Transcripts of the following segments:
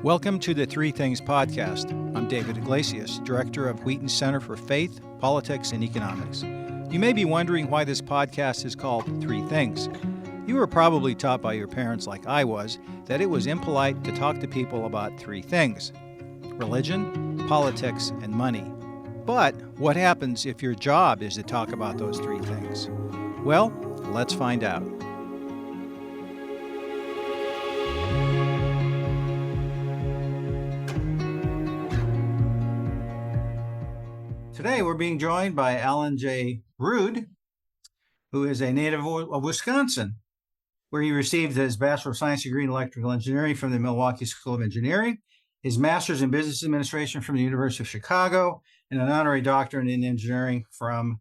Welcome to the Three Things Podcast. I'm David Iglesias, Director of Wheaton Center for Faith, Politics, and Economics. You may be wondering why this podcast is called Three Things. You were probably taught by your parents, like I was, that it was impolite to talk to people about three things: religion, politics, and money. But what happens if your job is to talk about those three things? Well, let's find out. Today, we're being joined by Alan J. Ruud, who is a native of Wisconsin, where he received his Bachelor of Science degree in Electrical Engineering from the Milwaukee School of Engineering, his Master's in Business Administration from the University of Chicago, and an honorary doctorate in engineering from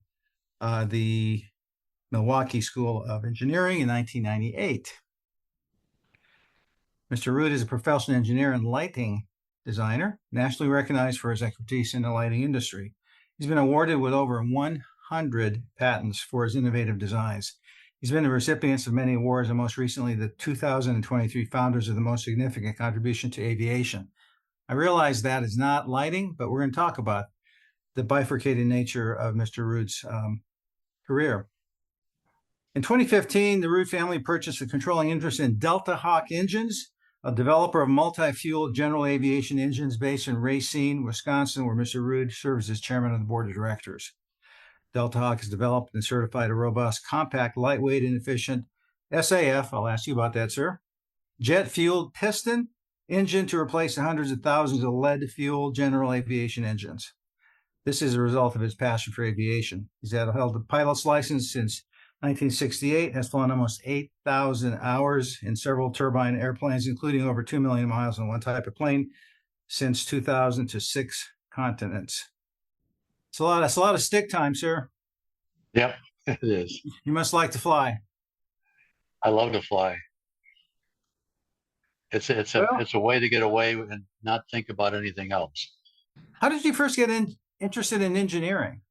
the Milwaukee School of Engineering in 1998. Mr. Ruud is a professional engineer and lighting designer, nationally recognized for his expertise in the lighting industry. He's been awarded with over 100 patents for his innovative designs. He's been the recipient of many awards, and most recently the 2023 Founders of the Most Significant Contribution to Aviation. I realize that is not lighting, but we're going to talk about the bifurcated nature of Mr. Ruud's career. In 2015, the Ruud family purchased a controlling interest in Delta Hawk Engines, a developer of multi-fuel general aviation engines based in Racine, Wisconsin, where Mr. Ruud serves as chairman of the board of directors. Delta Hawk has developed and certified a robust, compact, lightweight, and efficient SAF, I'll ask you about that, sir, jet-fueled piston engine to replace the hundreds of thousands of lead-fueled general aviation engines. This is a result of his passion for aviation. He's held a pilot's license since 1968, has flown almost 8,000 hours in several turbine airplanes, including over 2 million miles on one type of plane since 2000 to 6 continents. It's a lot of stick time, sir. Yep, it is. You must like to fly. I love to fly. It's a way to get away and not think about anything else. How did you first get interested in engineering?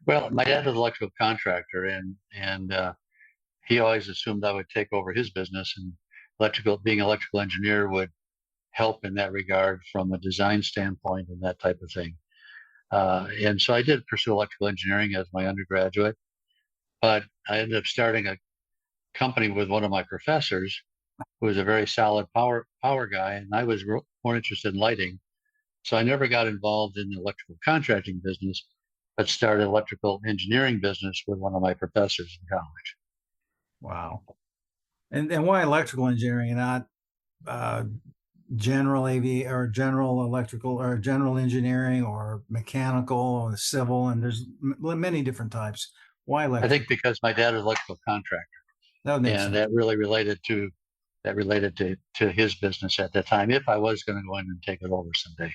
Well, my dad was an electrical contractor, and he always assumed I would take over his business, and being an electrical engineer would help in that regard from a design standpoint and that type of thing. And so I did pursue electrical engineering as my undergraduate, but I ended up starting a company with one of my professors, who was a very solid power guy, and I was more interested in lighting. So I never got involved in the electrical contracting business, but started electrical engineering business with one of my professors in college. Wow. And why electrical engineering and not general electrical or general engineering or mechanical or civil? And there's many different types. Why electrical? I think because my dad was an electrical contractor, and that really related to his business at that time, if I was going to go in and take it over someday.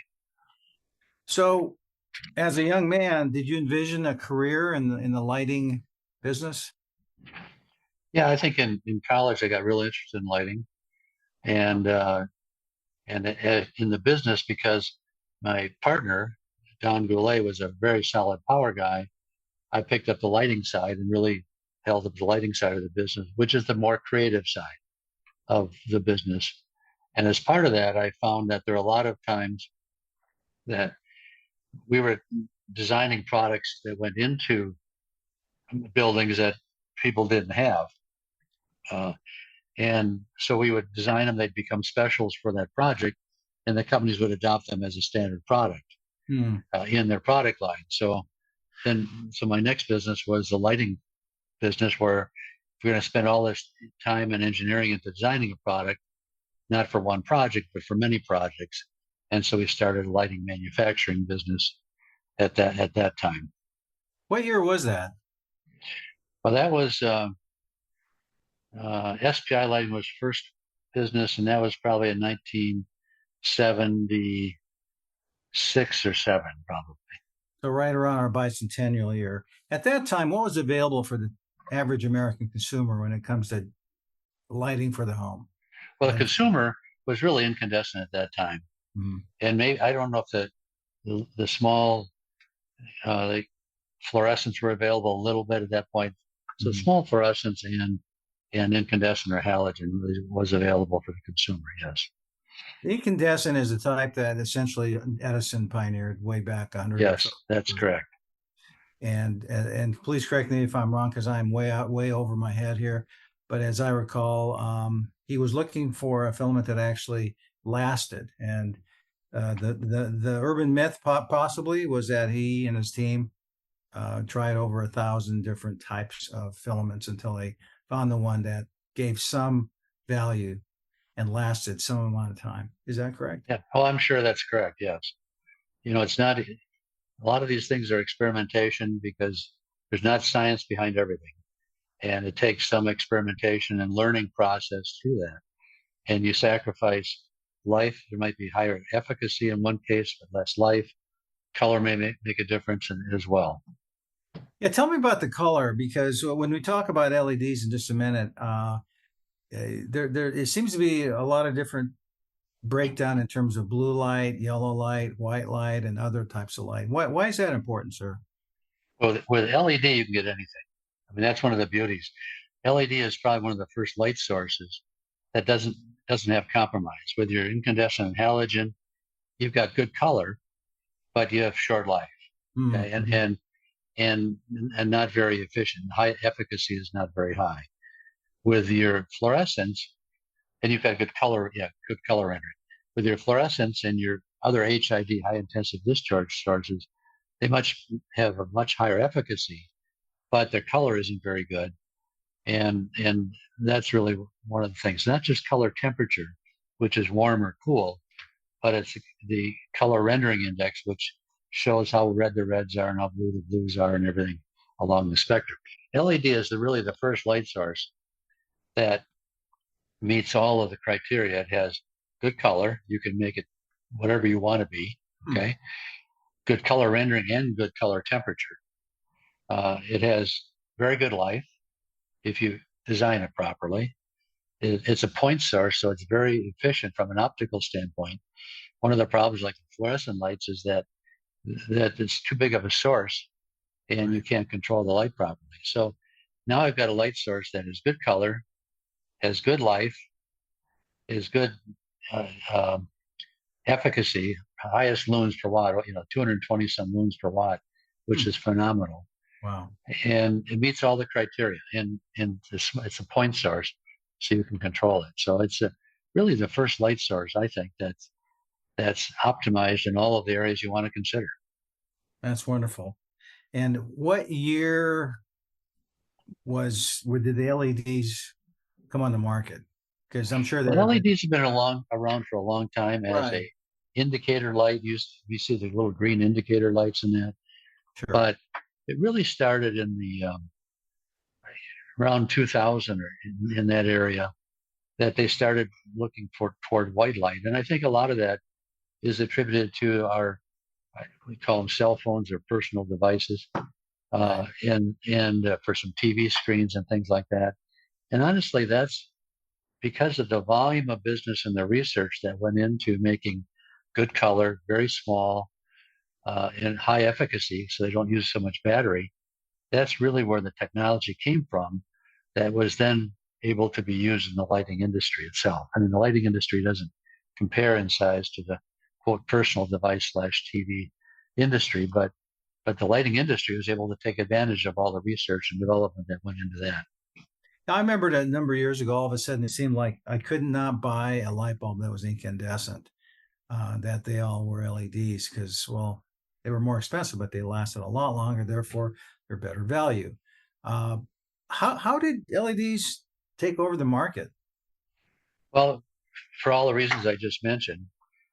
So as a young man, did you envision a career in the lighting business? Yeah, I think in college I got really interested in lighting, and in the business, because my partner Don Goulet was a very solid power guy. I picked up the lighting side and really held up the lighting side of the business, which is the more creative side of the business. And as part of that, I found that there are a lot of times that we were designing products that went into buildings that people didn't have. And so we would design them, they'd become specials for that project, and the companies would adopt them as a standard product in their product line. So my next business was the lighting business, where we're going to spend all this time and engineering into designing a product, not for one project, but for many projects. And so we started a lighting manufacturing business at that time. What year was that? Well, that was SPI Lighting was first business, and that was probably in 1976 or 7, probably. So right around our bicentennial year. At that time, what was available for the average American consumer when it comes to lighting for the home? Well, the consumer was really incandescent at that time. And maybe, I don't know if the small fluorescents were available a little bit at that point. So small fluorescents and incandescent or halogen was available for the consumer, yes. The incandescent is a type that essentially Edison pioneered way back 100 or so. Yes, that's correct. And please correct me if I'm wrong because I'm way over my head here. But as I recall, he was looking for a filament that actually lasted. And the urban myth possibly was that he and his team tried over 1,000 different types of filaments until they found the one that gave some value and lasted some amount of time. Is that correct? Yeah. Oh, I'm sure that's correct. Yes. It's not a lot of these things are experimentation because there's not science behind everything. And it takes some experimentation and learning process through that. And you sacrifice life. There might be higher efficacy in one case, but less life. Color may make a difference as well. Yeah, tell me about the color because when we talk about LEDs in just a minute, there it seems to be a lot of different breakdown in terms of blue light, yellow light, white light, and other types of light. Why is that important, sir? Well, with LED, you can get anything. I mean, that's one of the beauties. LED is probably one of the first light sources that doesn't have compromise. With your incandescent and halogen, you've got good color, but you have short life. Okay, Mm-hmm. and not very efficient. High efficacy is not very high. With your fluorescence, and you've got good color, yeah, good color rendering. With your fluorescence and your other HID, high intensive discharge sources, they have a much higher efficacy, but their color isn't very good. And that's really one of the things. Not just color temperature, which is warm or cool, but it's the color rendering index, which shows how red the reds are and how blue the blues are and everything along the spectrum. LED is really the first light source that meets all of the criteria. It has good color. You can make it whatever you want to be. Okay. Good color rendering and good color temperature. It has very good life if you design it properly. It's a point source, so it's very efficient from an optical standpoint. One of the problems like fluorescent lights is that it's too big of a source and you can't control the light properly. So now I've got a light source that is good color, has good life, is good uh, um, efficacy, highest lumens per watt, 220 some lumens per watt, which is phenomenal. Wow. And it meets all the criteria. And it's a point source, so you can control it. So it's really the first light source, I think, that's optimized in all of the areas you want to consider. That's wonderful. And what year did the LEDs come on the market? Because I'm sure there Well, have been. LEDs have been around for a long time as Right. a indicator light. You see the little green indicator lights in that, Sure. but it really started in the around 2000 or in that area that they started looking toward white light, and I think a lot of that is attributed to we call them cell phones or personal devices, Right. and for some TV screens and things like that. And honestly, that's because of the volume of business and the research that went into making good color, very small, and high efficacy, so they don't use so much battery. That's really where the technology came from that was then able to be used in the lighting industry itself. I mean, the lighting industry doesn't compare in size to the quote personal device slash TV industry, but the lighting industry was able to take advantage of all the research and development that went into that. I remember that a number of years ago, all of a sudden it seemed like I could not buy a light bulb that was incandescent, that they all were LEDs because, well, they were more expensive, but they lasted a lot longer. Therefore, they're better value. Uh, how did LEDs take over the market? Well, for all the reasons I just mentioned,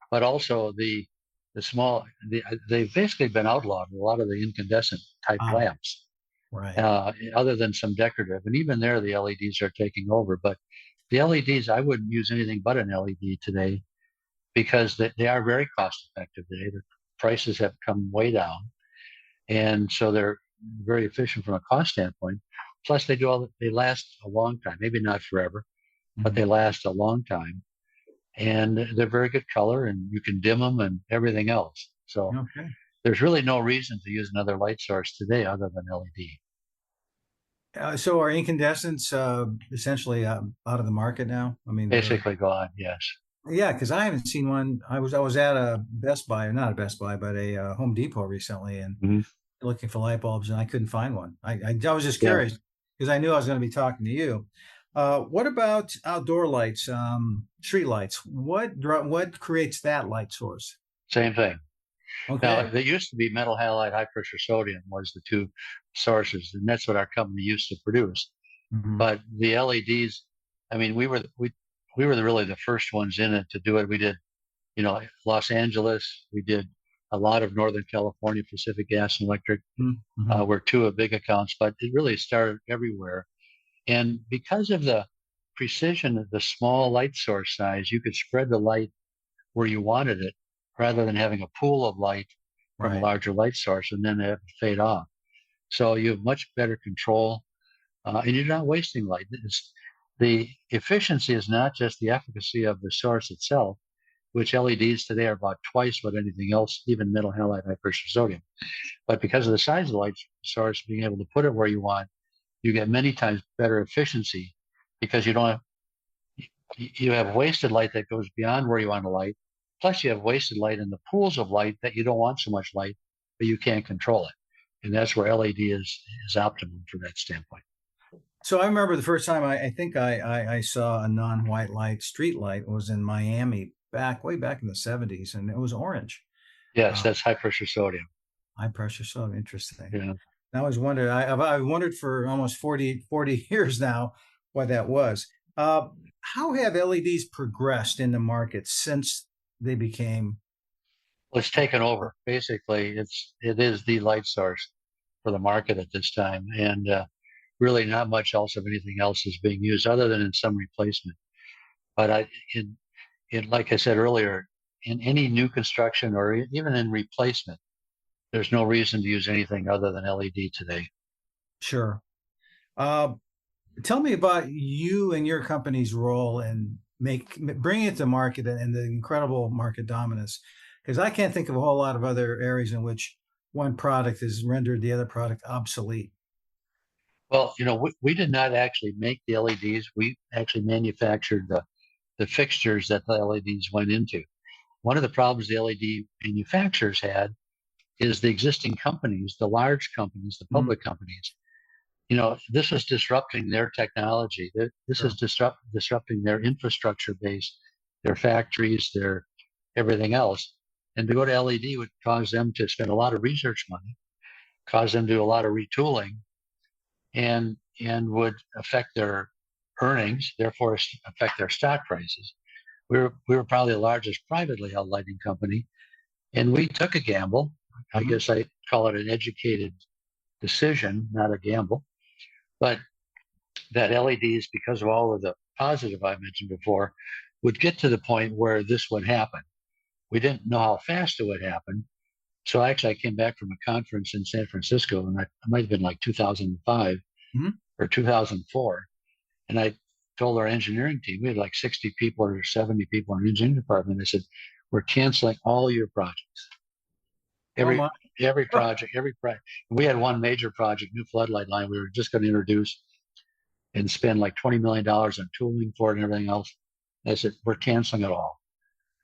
but also they've basically been outlawed a lot of the incandescent type Ah, lamps, right. other than some decorative, and even there the LEDs are taking over. But the LEDs, I wouldn't use anything but an LED today because they are very cost effective today. The prices have come way down, and so they're very efficient from a cost standpoint. Plus, they last a long time. Maybe not forever, but Mhm. they last a long time, and they're very good color, and you can dim them and everything else. So Okay. there's really no reason to use another light source today other than LED. So are incandescents essentially out of the market now? I mean, they're Basically gone, yes. Yeah, because I haven't seen one. I was at a Best Buy, not a Best Buy, but a Home Depot recently, and Mhm. looking for light bulbs, and I couldn't find one. I was just Yeah, curious because I knew I was going to be talking to you. What about outdoor lights, street lights? What creates that light source? same thing. Now, Okay. there used to be metal halide, high pressure sodium was the two sources, and that's what our company used to produce. Hmm. But the LEDs, I mean, we were really the first ones in it to do it. We did, you know, Los Angeles. We did a lot of Northern California, Pacific Gas and Electric. Hmm. Were two of big accounts, but it really started everywhere. And because of the precision of the small light source size, you could spread the light where you wanted it rather than having a pool of light from a Right. larger light source and then have to fade off. So you have much better control, and you're not wasting light. The efficiency is not just the efficacy of the source itself, which LEDs today are about twice what anything else, even metal halide high pressure sodium. But because of the size of the light source, being able to put it where you want, you get many times better efficiency because you don't have, you have wasted light that goes beyond where you want the light. Plus, you have wasted light in the pools of light that you don't want so much light, but you can't control it. And that's where LED is optimum from that standpoint. So I remember the first time I think I saw a non-white light street light was in Miami way back in the 70s, and it was orange. Yes, Uh, that's high pressure sodium. high pressure, so interesting. Yeah. I always wondered. I've wondered for almost 40 years now what that was. How have LEDs progressed in the market since they became? Well, it's taken over. Basically, it is the light source for the market at this time, and really not much else of anything else is being used other than in some replacement. But like I said earlier, in any new construction or even in replacement, there's no reason to use anything other than LED today. Sure. Uh, Tell me about you and your company's role in bringing it to market and the incredible market dominance. Because I can't think of a whole lot of other areas in which one product has rendered the other product obsolete. Well, we did not actually make the LEDs. We actually manufactured the fixtures that the LEDs went into. One of the problems the LED manufacturers had is the existing companies, the large companies, the Mm, public companies. This is disrupting their technology. This is sure. disrupting their infrastructure base, their factories, their everything else. And to go to LED would cause them to spend a lot of research money, cause them to do a lot of retooling, and would affect their earnings, therefore affect their stock prices. We were probably the largest privately held lighting company, and we took a gamble. I Hmm. guess I call it an educated decision, not a gamble. But that LEDs, because of all of the positive I mentioned before, would get to the point where this would happen. We didn't know how fast it would happen. So actually, I came back from a conference in San Francisco, and it might have been like 2005 Hmm. or 2004. And I told our engineering team, we had like 60 people or 70 people in the engineering department. I said, we're canceling all your projects. Oh Every my. every project. We had one major project, new floodlight line, we were just going to introduce and spend like $20 million on tooling for it and everything else. I said, we're canceling it all.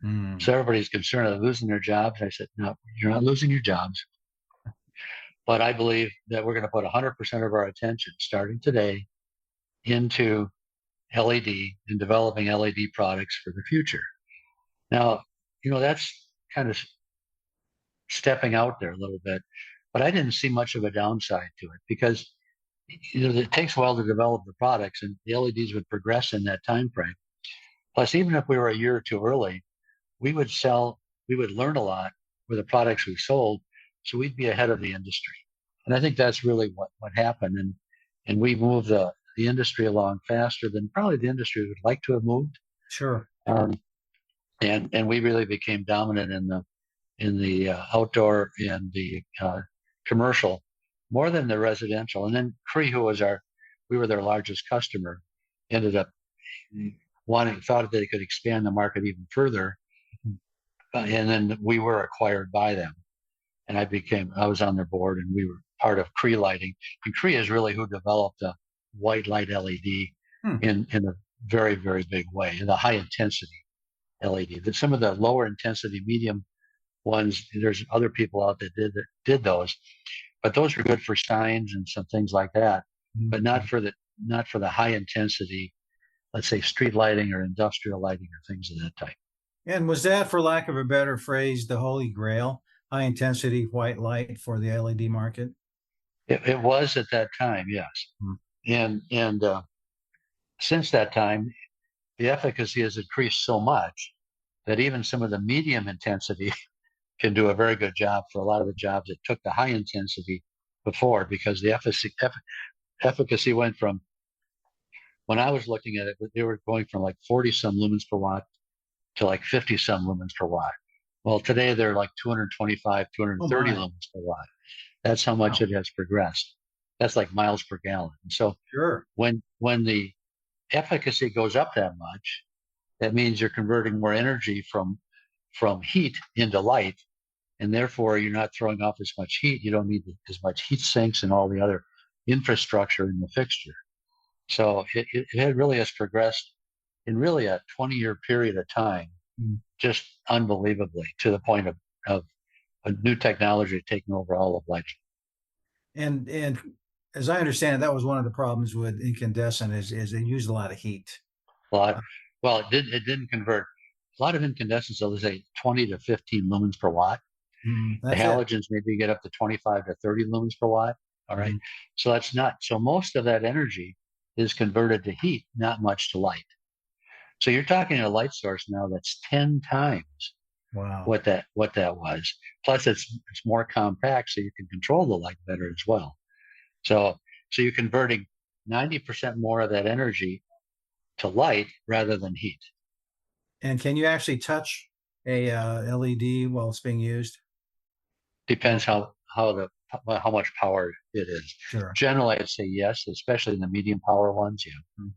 Mm, So everybody's concerned of losing their jobs. I said, no, you're not losing your jobs. But I believe that we're going to put 100% of our attention starting today into LED and developing LED products for the future. Now, that's kind of stepping out there a little bit, but I didn't see much of a downside to it because it takes a while to develop the products, and the LEDs would progress in that time frame. Plus, even if we were a year or two early, we would sell, we would learn a lot with the products we sold, so we'd be ahead of the industry. And I think that's really what happened, and we moved the industry along faster than probably the industry would like to have moved. sure. Um, and we really became dominant in the outdoor and the commercial more than the residential. And then Cree, who was we were their largest customer, ended up thought that they could expand the market even further. And then we were acquired by them. And I was on their board, and we were part of Cree Lighting. And Cree is really who developed the white light LED Hmm. in a very, very big way, in the high intensity LED. Some of the lower intensity medium ones, there's other people out that did those, but those are good for signs and some things like that, but not for the high intensity, let's say street lighting or industrial lighting or things of that type. And was that, for lack of a better phrase, the holy grail, high intensity white light for the LED market? It was at that time, yes. Hmm. And since that time, the efficacy has increased so much that even some of the medium intensity can do a very good job for a lot of the jobs that took the high intensity before, because the efficacy went from, when I was looking at it, they were going from like 40 some lumens per watt to like 50 some lumens per watt. Well, today they're like 225, Oh 230 my. lumens per watt. That's how much Wow. it has progressed. That's like miles per gallon. And so Sure. when the efficacy goes up that much, that means you're converting more energy from heat into light, and therefore you're not throwing off as much heat. You don't need as much heat sinks and all the other infrastructure in the fixture. So it really has progressed in really a 20-year period of time, Mm. just unbelievably, to the point of a new technology taking over all of light. And as I understand it, that was one of the problems with incandescent is it used a lot of heat. A lot. Well, it didn't convert. A lot of incandescents, so they say 20 to 15 lumens per watt. The That's it. halogens maybe get up to 25 to 30 lumens per watt. All right. Mm. So that's not, so most of that energy is converted to heat, not much to light. So you're talking a light source now that's 10 times Wow. what that was. Plus it's more compact, so you can control the light better as well. So you're converting 90% more of that energy to light rather than heat. And can you actually touch a LED while it's being used? Depends No. how much power it is. Sure. Generally, I'd say yes, especially in the medium power ones. Yeah. Mm.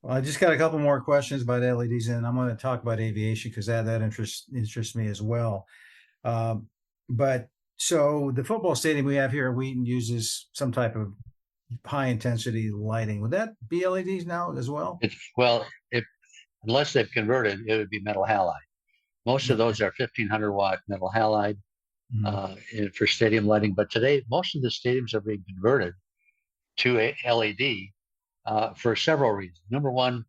Well, I just got a couple more questions about LEDs, and I'm going to talk about aviation because that interests me as well. Um, but so the football stadium we have here at Wheaton uses some type of high intensity lighting. Would that be LEDs now as well? Well, if unless they've converted, it would be metal halide. Most of Okay. those are 1500-watt metal halide Mhm. for stadium lighting. But today, most of the stadiums are being converted to LED for several reasons. Number one,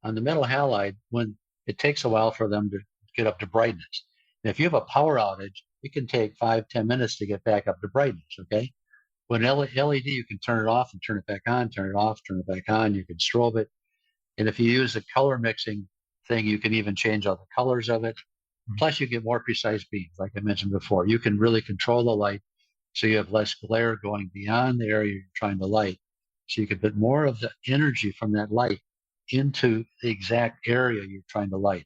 on the metal halide, when it takes a while for them to get up to brightness. And if you have a power outage, it can take 5-10 minutes to get back up to brightness. Okay. When LED, you can turn it off and turn it back on, turn it off, turn it back on. You can strobe it. And if you use a color mixing thing, you can even change all the colors of it. Plus, you get more precise beams, like I mentioned before. You can really control the light so you have less glare going beyond the area you're trying to light. So you can put more of the energy from that light into the exact area you're trying to light.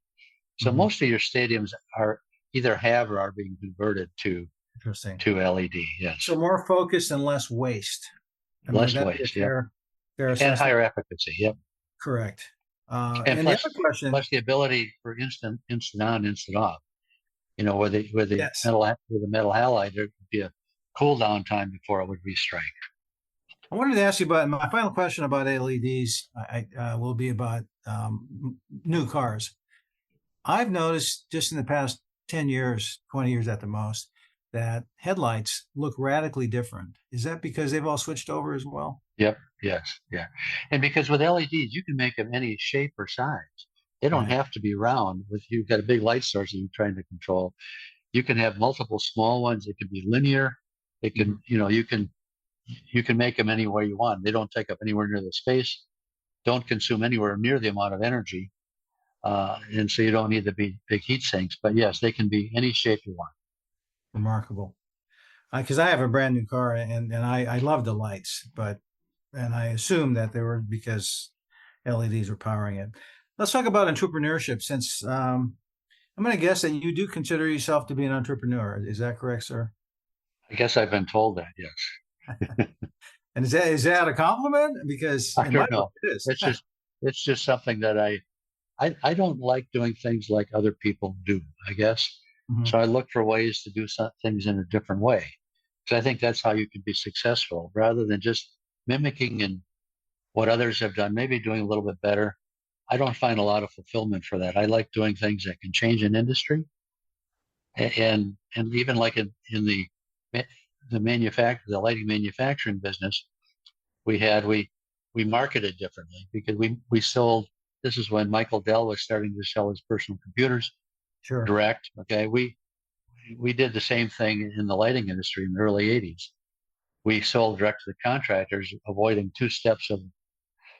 So Mhm. most of your stadiums are either have or are being converted Interesting. to LED. Yes, So more focus and less waste. I mean, would less that be a waste. Yep, fair and assessment? higher efficacy. Yep, Correct. and And the plus other question, plus the ability for instant on, instant off. You know, yes, with the metal halide, there would be a cool down time before it would restrike. I wanted to ask you about my final question about LEDs. Will be about new cars. I've noticed just in the past 10 years, 20 years at the most, that headlights look radically different. Is that because they've all switched over as well? Yep. Yes. Yeah. And because with LEDs, you can make them any shape or size. They don't Right. have to be round. With you've got a big light source that you're trying to control. You can have multiple small ones. It can be linear. It Mhm. can, you can make them any way you want. They don't take up anywhere near the space. Don't consume anywhere near the amount of energy. And so you don't need the big heat sinks. But yes, they can be any shape you want. Remarkable. Because I have a brand new car and I love the lights, and I assume that they were because LEDs were powering it. Let's talk about entrepreneurship since I'm going to guess that you do consider yourself to be an entrepreneur. Is that correct, sir? I guess I've been told that. Yes. And is that a compliment? Because I in my don't book, know. it is. It's just something that I don't like doing things like other people do, I guess. Mhm. So I look for ways to do some things in a different way. Because I think that's how you can be successful rather than just mimicking and what others have done, maybe doing a little bit better. I don't find a lot of fulfillment for that. I like doing things that can change an industry, and even like in the lighting manufacturing business, we marketed differently because we sold. This is when Michael Dell was starting to sell his personal computers Sure. direct. Okay, we did the same thing in the lighting industry in the early '80s. We sold direct to the contractors, avoiding two steps of.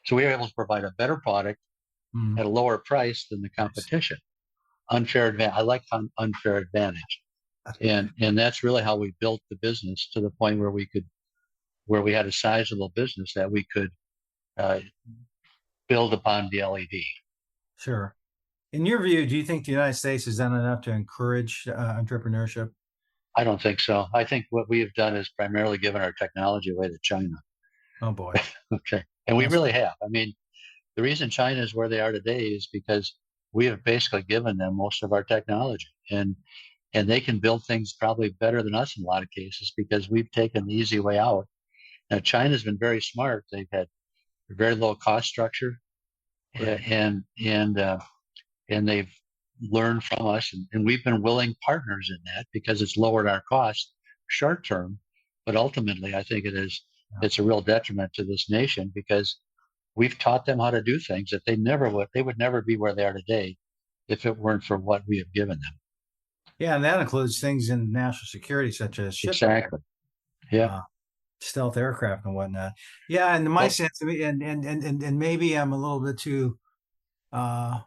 So we were able to provide a better product Mm, at a lower price than the nice. competition. Unfair advantage. I like unfair advantage, and that's really how we built the business to the point where we had a sizable business that we could uh, build upon the LED. Sure. In your view, do you think the United States has done enough to encourage entrepreneurship? I don't think so. I think what we have done is primarily given our technology away to China. Oh boy, Okay, and we that's really have. I mean, the reason China is where they are today is because we have basically given them most of our technology, and they can build things probably better than us in a lot of cases because we've taken the easy way out. Now, China's been very smart. They've had a very low cost structure, right. and they've learned from us, and we've been willing partners in that because it's lowered our costs short term, but ultimately, I think Yeah. it's a real detriment to this nation because we've taught them how to do things that they would never be where they are today if it weren't for what we have given them. Yeah, and that includes things in national security such as shipping, Exactly. Yeah. uh, stealth aircraft, and whatnot. Yeah, and in my Well, sense, and maybe I'm a little bit too uh,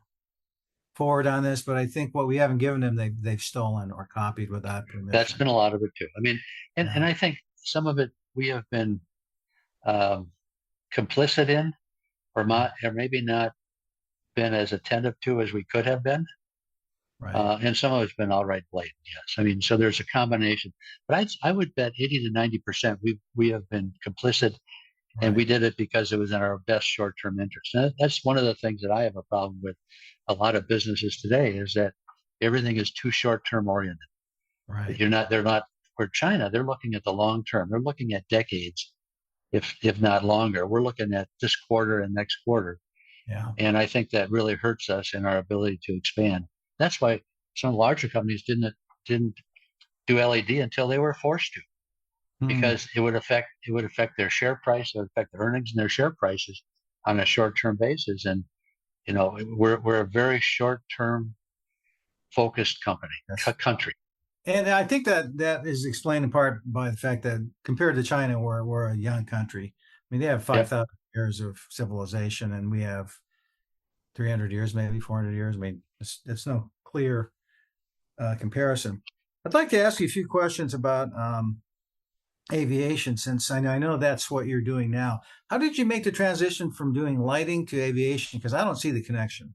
forward on this, but I think what we haven't given them, they've stolen or copied without that's permission. been a lot of it too. I mean, and Yeah, I think some of it we have been um, complicit in, yeah, or maybe not been as attentive to as we could have been. right, And some of it's been outright blatant, yes. I mean, so there's a combination, but I would bet 80 to 90% we have been complicit, and we right. did it because it was in our best short-term interest. And that's one of the things that I have a problem with a lot of businesses today is that everything is too short-term oriented. Right. They're not, for China, they're looking at the long term. They're looking at decades, if not longer. We're looking at this quarter and next quarter. Yeah. And I think that really hurts us in our ability to expand. That's why some larger companies didn't do LED until they were forced to, Hmm. because it would affect their share price, it would affect the earnings and their share prices on a short term basis. And we're a very short term focused Yes. country. And I think that that is explained in part by the fact that compared to China, we're a young country. I mean, they have Yep. 5,000 years of civilization, and we have 300 years, maybe 400 years. I mean, it's no clear comparison. I'd like to ask you a few questions about aviation, since I know that's what you're doing now. How did you make the transition from doing lighting to aviation? Because I don't see the connection.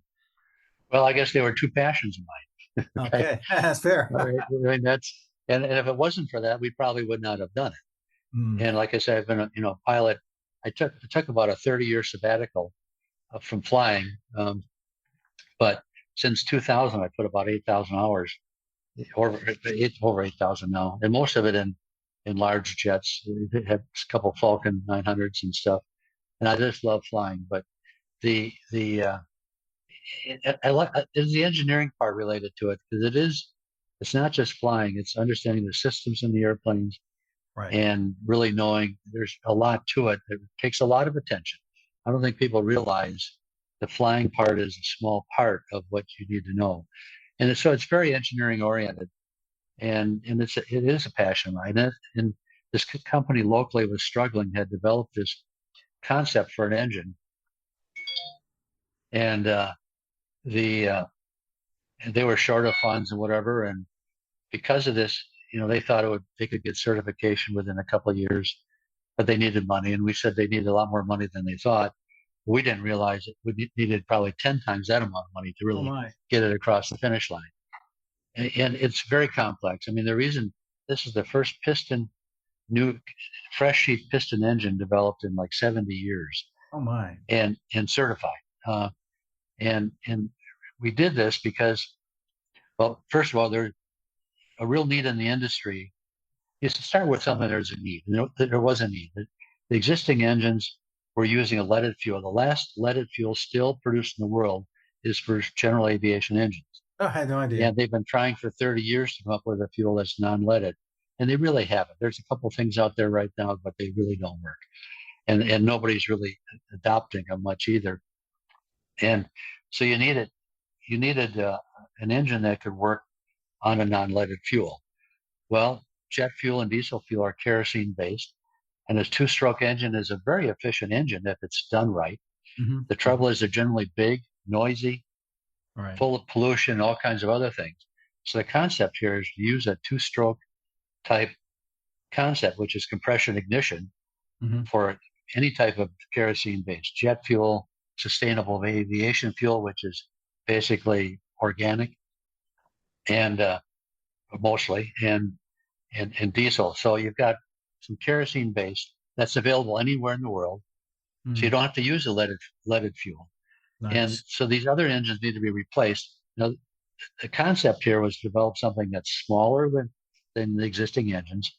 Well, I guess they were two passions of mine. Okay. Okay, that's fair. All right. I mean, and if it wasn't for that, we probably would not have done it. Mm, And like I said, I've been a pilot. I took about a 30-year sabbatical from flying. But since 2000, I put about 8,000 hours, over 8,000 now, and most of it in large jets. We had a couple Falcon 900s and stuff, and I just love flying. But the I like is the engineering part related to it because it's not just flying; it's understanding the systems in the airplanes right. and really knowing there's a lot to it. It takes a lot of attention. I don't think people realize the flying part is a small part of what you need to know. And so it's very engineering oriented, and it is a passion of mine. And this company locally was struggling, had developed this concept for an engine, and the and they were short of funds and whatever. And because of this, they thought they could get certification within a couple of years, but they needed money, and we said they needed a lot more money than they thought. We didn't realize it. We needed probably 10 times that amount of money to Oh really my. get it across the finish line. And it's very complex. I mean, the reason this is the first new fresh sheet piston engine developed in like 70 years Oh my. and certified. And we did this because, well, first of all, there's a real need in the industry is to start with something there's a need. There was a need. The existing engines we're using a leaded fuel. The last leaded fuel still produced in the world is for general aviation engines. Oh, I had no idea. And they've been trying for 30 years to come up with a fuel that's non-leaded. And they really haven't. There's a couple of things out there right now, but they really don't work. And nobody's really adopting them much either. And so you needed an engine that could work on a non-leaded fuel. Well, jet fuel and diesel fuel are kerosene based, and a two-stroke engine is a very efficient engine if it's done right. Mm-hmm. The trouble is they're generally big, noisy, Right. full of pollution, all kinds of other things. So the concept here is to use a two-stroke type concept, which is compression ignition, for any type of kerosene-based jet fuel, sustainable aviation fuel, which is basically organic, and mostly, and diesel. So you've got some kerosene-based that's available anywhere in the world, so you don't have to use a leaded fuel. Nice. And so these other engines need to be replaced. Now, the concept here was to develop something that's smaller than the existing engines,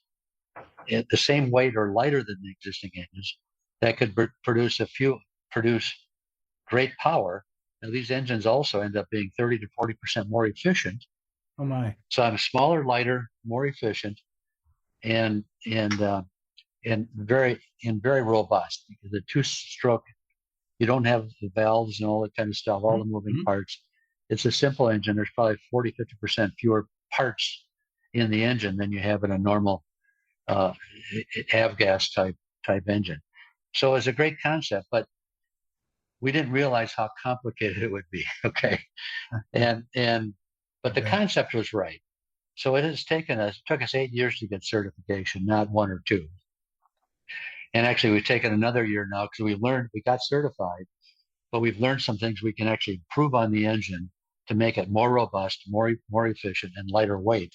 at the same weight or lighter than the existing engines, that could produce great power. Now, these engines also end up being 30 to 40% more efficient. Oh my! So I'm smaller, lighter, more efficient, and very robust. Because the two-stroke, you don't have the valves and all that kind of stuff, all the moving parts. It's a simple engine. There's probably 40, 50% fewer parts in the engine than you have in a normal avgas type engine. So it's a great concept, but we didn't realize how complicated it would be. Okay. But the concept was right. So it took us 8 years to get certification, not 1 or 2. And actually we've taken another year now because we got certified, but we've learned some things we can actually improve on the engine to make it more robust, more efficient, and lighter weight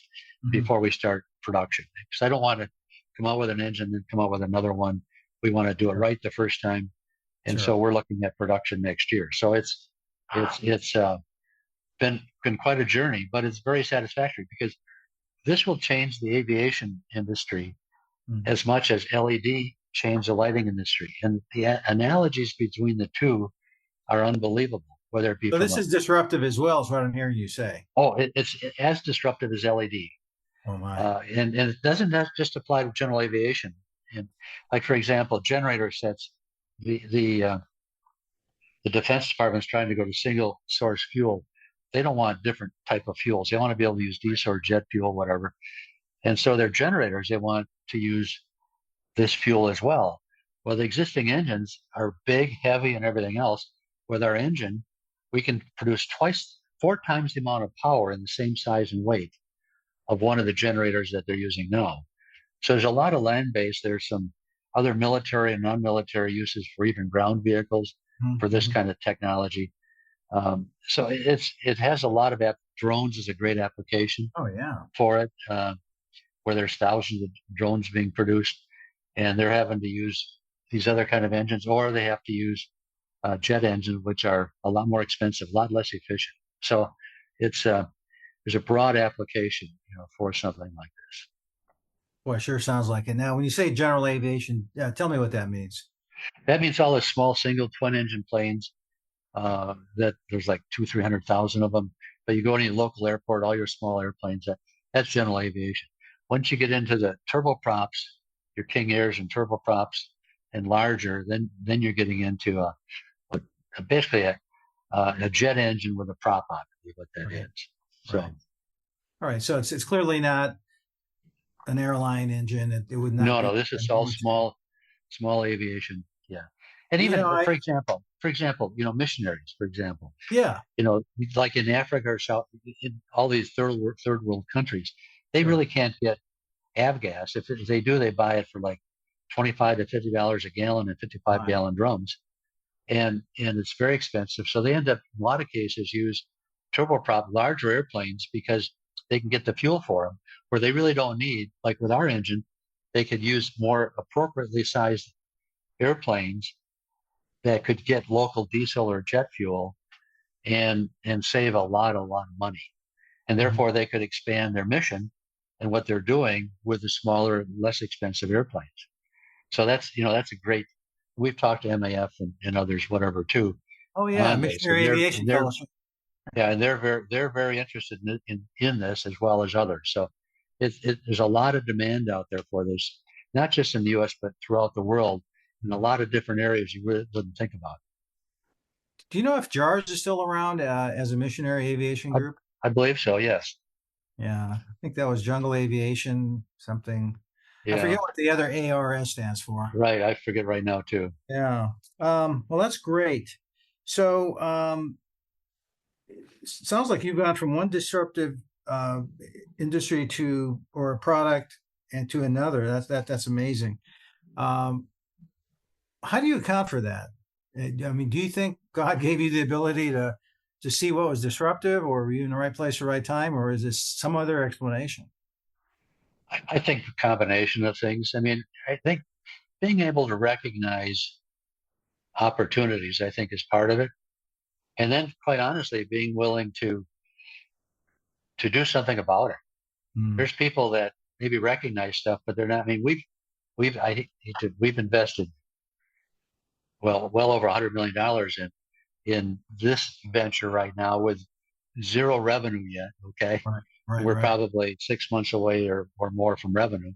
before we start production. Because I don't want to come out with an engine and then come out with another one. We want to do it right the first time. And so we're looking at production next year. So it's been quite a journey, but it's very satisfactory because this will change the aviation industry as much as LED changed the lighting industry. And the analogies between the two are unbelievable. Whether it be this is disruptive as well, is what I'm hearing you say. Oh, it's as disruptive as LED. Oh my! And it doesn't just apply to general aviation. And like for example, generator sets. The Defense Department is trying to go to single source fuel. They don't want different type of fuels. They want to be able to use diesel or jet fuel, whatever. And so their generators, they want to use this fuel as well. Well, the existing engines are big, heavy, and everything else. With our engine, we can produce 4 times the amount of power in the same size and weight of one of the generators that they're using now. So there's a lot of land-based. There's some other military and non-military uses for even ground vehicles for this kind of technology. So it has a lot of drones is a great application. Oh yeah. For it, where there's thousands of drones being produced, and they're having to use these other kind of engines, or they have to use jet engines, which are a lot more expensive, a lot less efficient. So there's a broad application, for something like this. Boy, sure sounds like it. Now, when you say general aviation, tell me what that means. That means all the small single twin engine planes. That there's like 200,000-300,000 of them. But you go to any local airport, all your small airplanes, that's general aviation. Once you get into the turboprops, your King Airs and turboprops and larger, then you're getting into basically a jet engine with a prop on it, what that is. So, all right. So it's clearly not an airline engine. It would not. No, this is all small aviation. Yeah. And even, for example, missionaries, for example. Yeah. Like in Africa or in all these third world countries, they really can't get avgas. If they do, they buy it for like $25 to $50 a gallon in 55-gallon drums. And it's very expensive. So they end up, in a lot of cases, use turboprop larger airplanes because they can get the fuel for them, where they really don't need, like with our engine, they could use more appropriately sized airplanes that could get local diesel or jet fuel and save a lot of money. And therefore they could expand their mission and what they're doing with the smaller, less expensive airplanes. So that's a great we've talked to MAF and others, whatever, too, Oh yeah, on this, and Missionary Aviation they're Fellowship. yeah, and they're very interested in this as well as others. So there's a lot of demand out there for this, not just in the U.S. but throughout the world, in a lot of different areas you really wouldn't think about. Do you know if JARS is still around as a missionary aviation I, group? I believe so. Yes. Yeah, I think that was Jungle Aviation something. I Yeah. forget what the other ARS stands for. Right. I forget right now too. Yeah. Well, that's great. So, sounds like you've gone from one disruptive uh, industry to or a product and to another. That's amazing. Um, how do you account for that? I mean, do you think God gave you the ability to see what was disruptive, or were you in the right place at the right time, or is this some other explanation? I think a combination of things. I mean, I think being able to recognize opportunities, I think, is part of it. And then, quite honestly, being willing to do something about it. Mm, There's people that maybe recognize stuff, but they're not. I mean, we've invested well over $100 million in this venture right now with zero revenue yet. Okay, right, right, we're right. probably 6 months away or more from revenue.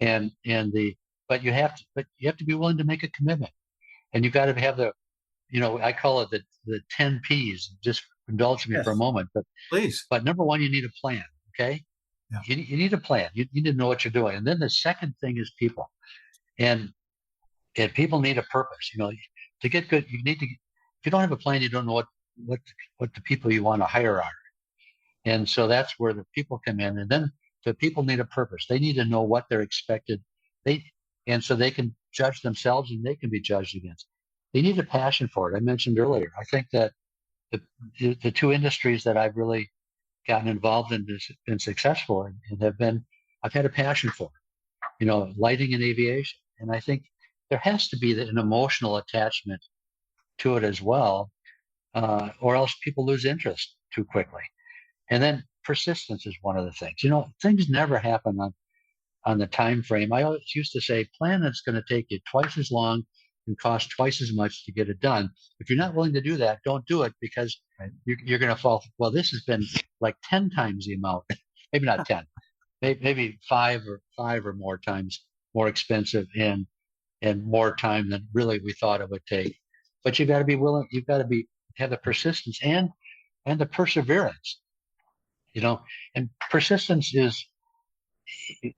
And the but you have to be willing to make a commitment, and you've got to have I call it the 10 P's. Just indulge me for a Yes, moment, please. but number one, you need a plan. Okay, Yeah. you need a plan. You need to know what you're doing, and then the second thing is people, and and people need a purpose. To get good, you need to. If you don't have a plan, you don't know what what the people you want to hire are. And so that's where the people come in. And then the people need a purpose. They need to know what they're expected. They and so they can judge themselves and they can be judged against. They need a passion for it. I mentioned earlier. I think that the the two industries that I've really gotten involved in has been successful and have been I've had a passion for. Lighting and aviation. And I think there has to be an emotional attachment to it as well, or else people lose interest too quickly. And then persistence is one of the things. Things never happen on the time frame. I always used to say, plan that's going to take you twice as long and cost twice as much to get it done. If you're not willing to do that, don't do it because Right. you're going to fall. Well, this has been like 10 times the amount, maybe not 10, maybe five or more times more expensive and more time than really we thought it would take. But you've got to be willing. You've got to have the persistence and the perseverance. You know, and persistence is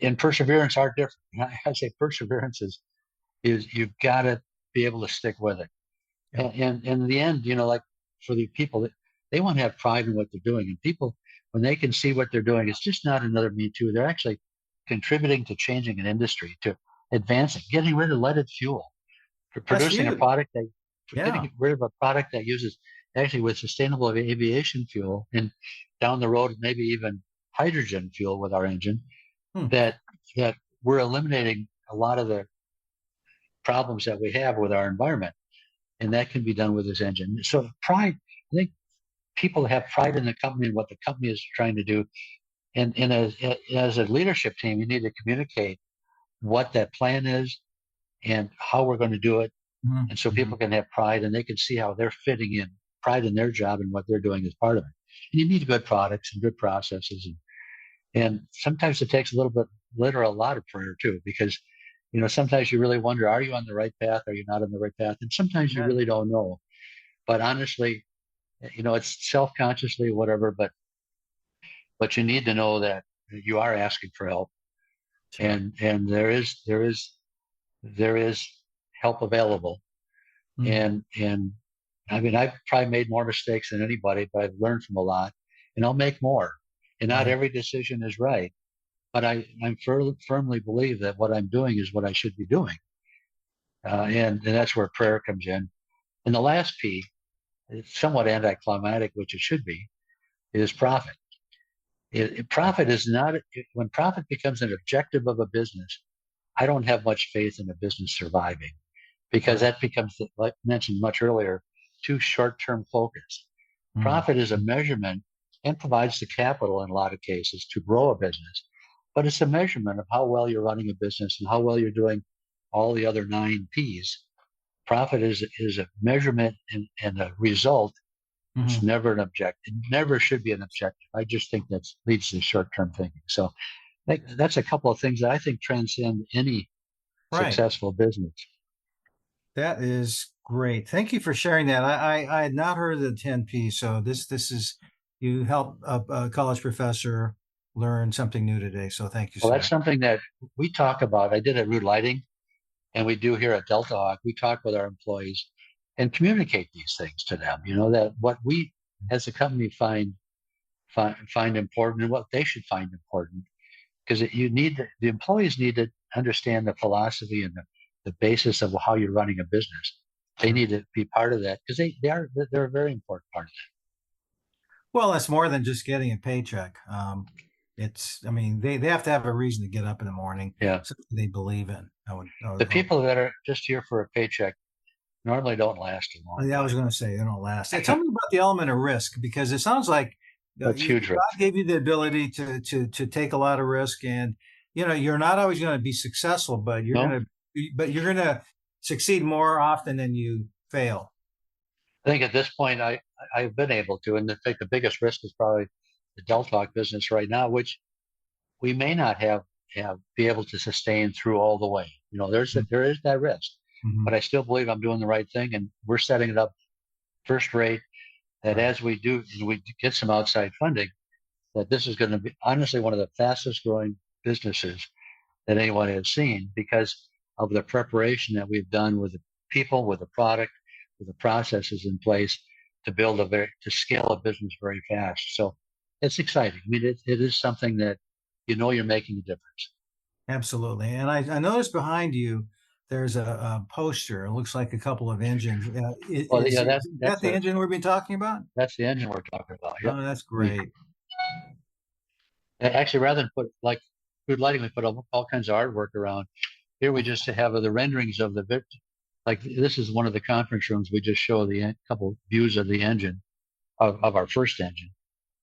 and perseverance are different. I say perseverance is you've got to be able to stick with it. Yeah. And in the end, like for the people they want to have pride in what they're doing. And people, when they can see what they're doing, it's just not another Me Too. They're actually contributing to changing an industry, to advancing, getting rid of leaded fuel, for That's producing a huge. product Yeah. getting rid of a product that uses actually with sustainable aviation fuel and down the road, maybe even hydrogen fuel with our engine, Hmm. that that we're eliminating a lot of the problems that we have with our environment. And that can be done with this engine. So pride, I think people have pride in the company and what the company is trying to do. And as a leadership team, you need to communicate what that plan is and how we're going to do it. And so Mm-hmm. people can have pride and they can see how they're fitting in, pride in their job and what they're doing as part of it. And you need good products and good processes. And sometimes it takes a little bit, literally a lot of prayer too, because, sometimes you really wonder, are you on the right path? Are you not on the right path? And sometimes you Amen. really don't know. But honestly, it's self-consciously, whatever, but you need to know that you are asking for help. Sure. And there is help available. Mm. And I mean, I've probably made more mistakes than anybody, but I've learned from a lot, and I'll make more. And not Right. every decision is right, but I firmly believe that what I'm doing is what I should be doing, and that's where prayer comes in. And the last P, it's somewhat anticlimactic, which it should be, is profit. Profit is not when profit becomes an objective of a business. I don't have much faith in a business surviving because Right. that becomes, like mentioned much earlier, too short-term focused. Mm. Profit is a measurement and provides the capital in a lot of cases to grow a business, but it's a measurement of how well you're running a business and how well you're doing all the other nine P's. profit is a measurement and a result. It's Hmm. never an objective. It never should be an objective. I just think that leads to short-term thinking. So that's a couple of things that I think transcend any Right. successful business. That is great. Thank you for sharing that. I had not heard of the 10P, so this is you help a college professor learn something new today. So thank you, Well, that's sir. something that we talk about. I did at Ruud Lighting, and we do here at Delta Hawk. We talk with our employees and communicate these things to them. You know that what we as a company find important and what they should find important, because you need the employees need to understand the philosophy and the basis of how you're running a business. They Sure. need to be part of that because they're a very important part of Well, it's more than just getting a paycheck. I mean, they have to have a reason to get up in the morning, that. Yeah, something they believe in. I would the hope. people that are just here for a paycheck normally don't last a long Yeah, I was time. going to say they don't last. Tell me about the element of risk because it sounds like That's huge God risk. gave you the ability to take a lot of risk, and you're not always going to be successful, but No, you're going to succeed more often than you fail. I think at this point I've been able to, and I think the biggest risk is probably the Delta Talk business right now, which we may not have be able to sustain through all the way. You know, there is that risk, Mm-hmm. but I still believe I'm doing the right thing, and we're setting it up first rate. That Right. as we get some outside funding, that this is going to be honestly one of the fastest growing businesses that anyone has seen because of the preparation that we've done with the people, with the product, with the processes in place to to scale a business very fast. So it's exciting. I mean, it is something that you're making a difference. Absolutely. And I noticed behind you there's a poster. It looks like a couple of engines. Well, yeah, Is that the engine we've been talking about? that's the engine we're talking about. Yep. Oh, that's We great. actually rather than put like food lighting, we put all kinds of artwork around. Here we just have the renderings of the bit. Like this is one of the conference rooms. We just show the couple views of the engine of our first engine,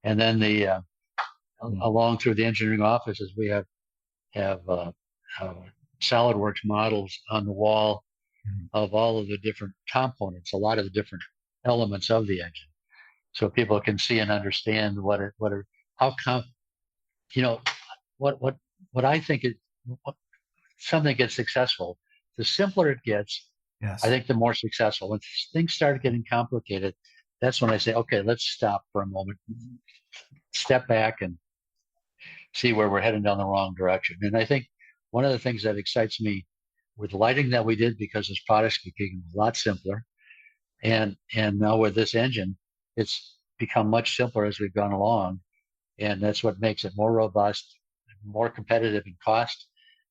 and then the along through the engineering offices we have uh, SolidWorks models on the wall Mhm. of all of the different components, a lot of the different elements of the engine, so people can see and understand how you know what what what I think is what, something gets successful. The simpler it gets, I Yes. think the more successful. When things start getting complicated, that's when I say, okay, let's stop for a moment, step back, and see where we're heading down the wrong direction. And I think one of the things that excites me with lighting that we did because this product's became a lot simpler, and now with this engine, it's become much simpler as we've gone along, and that's what makes it more robust, more competitive in cost,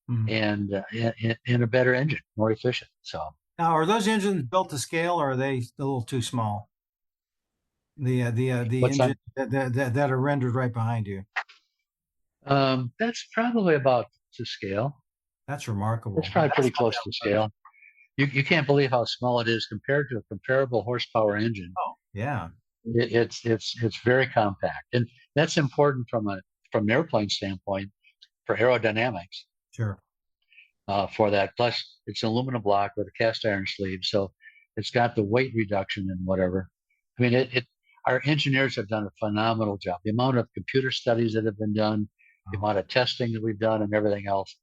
Mhm. and a better engine, more efficient. So Now, are those engines built to scale, or are they a little too small? The what's engine on? that are rendered right behind you. That's probably about to scale. That's It's remarkable. probably That's pretty close to impressive. scale. You can't believe how small it is compared to a comparable horsepower engine. Oh, yeah, It's very compact, and that's important from an airplane standpoint for aerodynamics sure. for that. Plus, it's an aluminum block with a cast iron sleeve, so it's got the weight reduction and whatever. I mean, it our engineers have done a phenomenal job. The amount of computer studies that have been done, the Oh. amount of testing that we've done, and everything else.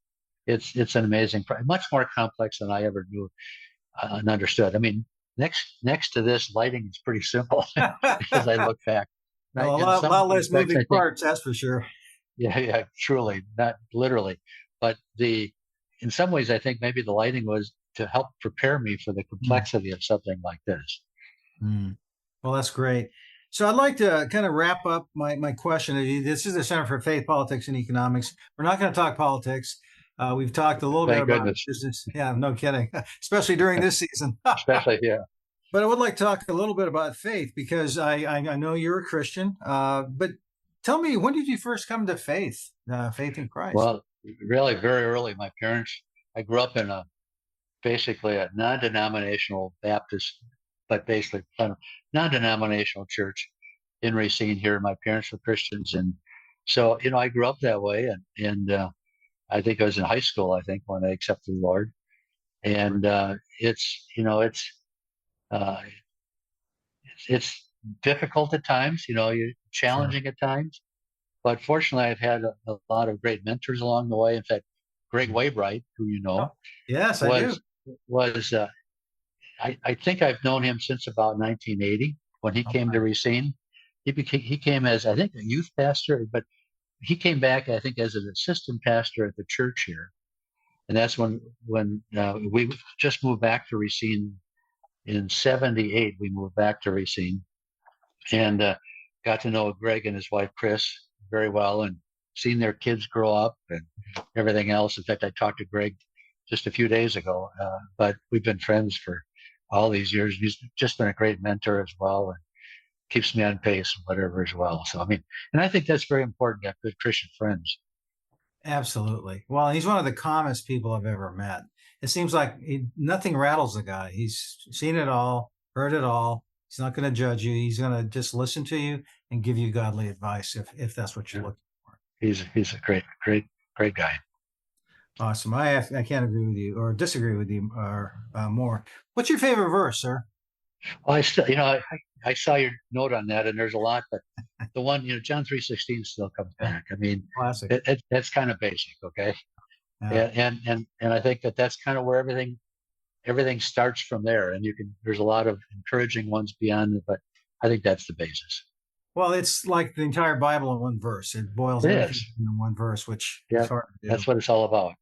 It's an amazing, much more complex than I ever knew and understood. I mean, next to this, lighting is pretty simple as I look back. Well, In some lot less respects, moving I think, parts, that's for sure. yeah, truly, not literally, but in some ways, I think maybe the lighting was to help prepare me for the Mm, complexity of something like this. mm. Well, that's great. So I'd like to kind of wrap up my question. This is the Center for Faith, Politics, and Economics. We're not going to talk politics. We've talked a little bit Thank about goodness, business. Yeah, no kidding, especially during this season. especially here. But I would like to talk a little bit about faith because I know you're a Christian. But tell me, when did you first come to faith, faith in Christ? Well, really, very early, my parents. I grew up in a basically a non-denominational Baptist, but basically kind of non-denominational church in Racine here. My parents were Christians, and so I grew up that way, and I think I was in high school. I think when I accepted the Lord, And uh, it's difficult at times. You're Sure. challenging at times. But fortunately, I've had a lot of great mentors along the way. In fact, Greg Yeah. Waybright, who Oh, yes, I do. was was I think I've known him since about 1980 when he Oh, came to Racine. He came as, I think, a youth pastor, but he came back, I think, as an assistant pastor at the church here. And that's when we just moved back to Racine in '78. We moved back to Racine and got to know Greg and his wife Chris very well, and seen their kids grow up and everything else. In fact, I talked to Greg just a few days ago, but we've been friends for all these years. He's just been a great mentor as well, and keeps me on pace and whatever as well. So I mean, and I think that's very important to have good Christian friends. absolutely. Well, he's one of the calmest people I've ever met. It seems like nothing rattles the guy. He's seen it all, heard it all. He's not going to judge you. He's going to just listen to you and give you godly advice if that's what you're Yeah. looking for. He's a great guy. Awesome. I can't agree with you or disagree with you or more. What's your favorite verse, sir? Well, I saw your note on that, and there's a lot, but the one, John 3:16 still comes back. I mean, Classic. that's kind of basic, okay? Yeah. And I think that's kind of where everything starts from there. And there's a lot of encouraging ones beyond it, but I think that's the basis. Well, it's like the entire Bible in one verse. It boils It everything is. in one verse, which is Yeah, hard to do. that's what it's all about.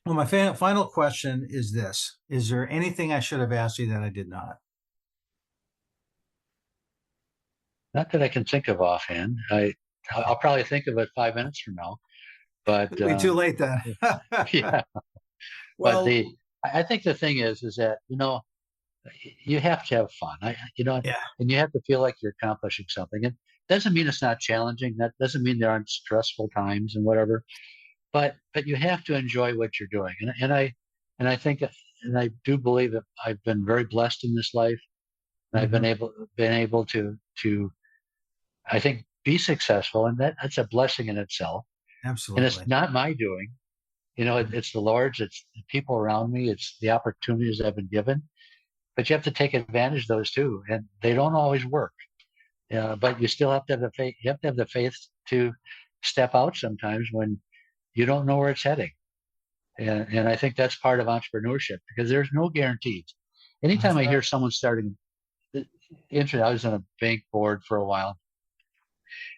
Well, my final question is this. Is there anything I should have asked you that I did not? Not that I can think of offhand. I'll probably think of it 5 minutes from now. But It'll be too late then. yeah, but Well, I think the thing is that you have to have fun. yeah, And you have to feel like you're accomplishing something. It doesn't mean it's not challenging. That doesn't mean there aren't stressful times and whatever. But you have to enjoy what you're doing. And I think and I do believe that I've been very blessed in this life. And I've mhm, been able to I think be successful, and that's a blessing in itself. And it's absolutely. not my doing. It's the Lord's. It's the people around me. It's the opportunities I've been given. But you have to take advantage of those too, and they don't always work. But you still have to have the faith. You have to have the faith to step out sometimes when you don't know where it's heading. And I think that's part of entrepreneurship because there's no guarantees. Anytime That's I right. hear someone starting, I was on a bank board for a while,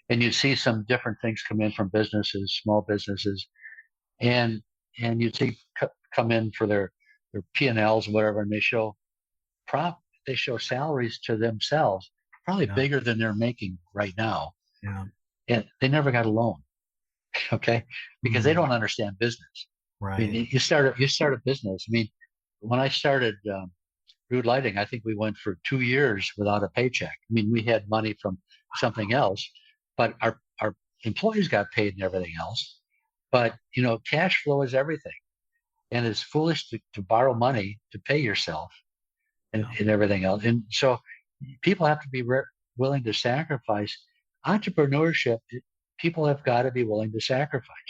and you see some different things come in from businesses, small businesses, and you see come in for their P&Ls and whatever, and prop they show salaries to themselves probably Yeah, bigger than they're making right now, yeah. and they never got a loan, okay, because they Mm, don't understand business. I right. mean, you start a business. I mean, when I started Ruud Lighting, I think we went for 2 years without a paycheck. I mean, we had money from something else, but our employees got paid and everything else. But cash flow is everything, and it's foolish to borrow money to pay yourself Yeah. and everything else. And so people have to be willing to sacrifice. Entrepreneurship, people have got to be willing to sacrifice.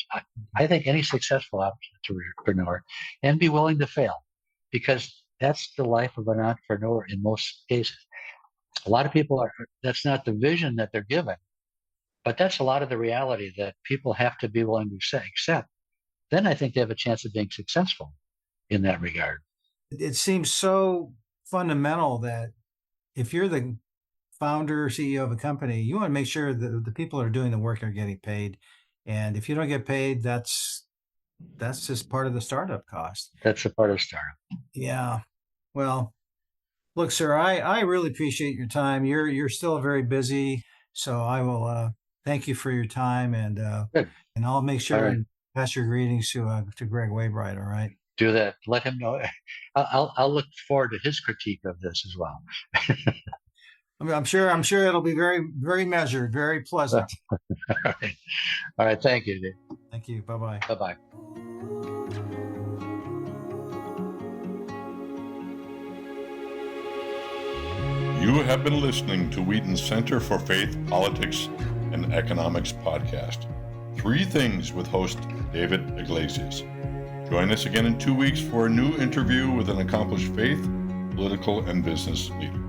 I think any successful entrepreneur and be willing to fail because that's the life of an entrepreneur in most cases. A lot of people that's not the vision that they're given, but that's a lot of the reality that people have to be willing to accept. Then I think they have a chance of being successful in that regard. It seems so fundamental that if you're the founder or CEO of a company, you want to make sure that the people that are doing the work are getting paid. And if you don't get paid, that's just part of the startup cost. That's a part of startup. Yeah. Well, look, sir, I really appreciate your time. You're still very busy, so I will thank you for your time Good. and I'll make All sure right. and pass your greetings to Greg Waybright. All right. Do that. Let him know. I'll look forward to his critique of this as well. I mean, I'm sure it'll be very very measured, very All pleasant. right. All right. Thank you, Dave. Thank you. Bye bye. Bye bye. You have been listening to Wheaton Center for Faith, Politics, and Economics podcast. 3 Things with host David Iglesias. Join us again in 2 weeks for a new interview with an accomplished faith, political, and business leader.